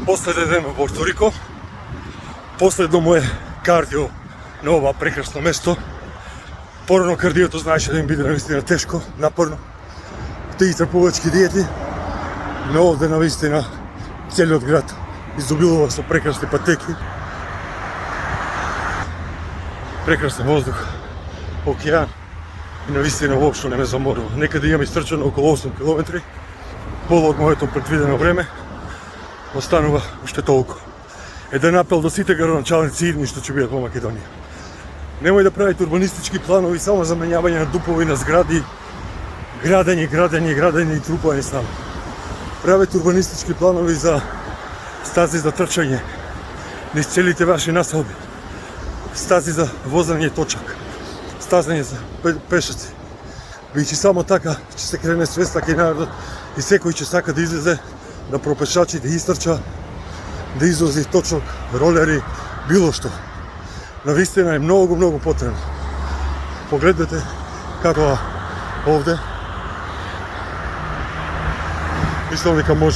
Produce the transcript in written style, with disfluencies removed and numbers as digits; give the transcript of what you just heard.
Последен ден во Порто Рико, последно моје кардио на ова прекрасно место. Порано кардиото знаеше да им биде навистина тешко, напорно, да изтрпувачки диети, но овде навистина целиот град изобилува со прекрасни патеки, прекрасен воздух, океан и навистина воопшто не ме заморува. Некаде имам истрчано околу 8 км, пола од моето предвидено време, останува уште толку. Еден апел до сите градоначалници идни што ќе бидат во Македонија. Немој да правите урбанистички планови само за менјавање на дупови на згради, градење и трупање само. Правете урбанистички планови за стази за трчање, низ целите ваши населби, стази за возење точак, стазање за пешаци. Бидејќи само така ќе се крене свеста кај народот и секој ќе сака да излезе, да пропешачи, да истрча, да излози точок, ролери, било што. Навистина е многу потребно. Погледнете како овде. Мислам дека може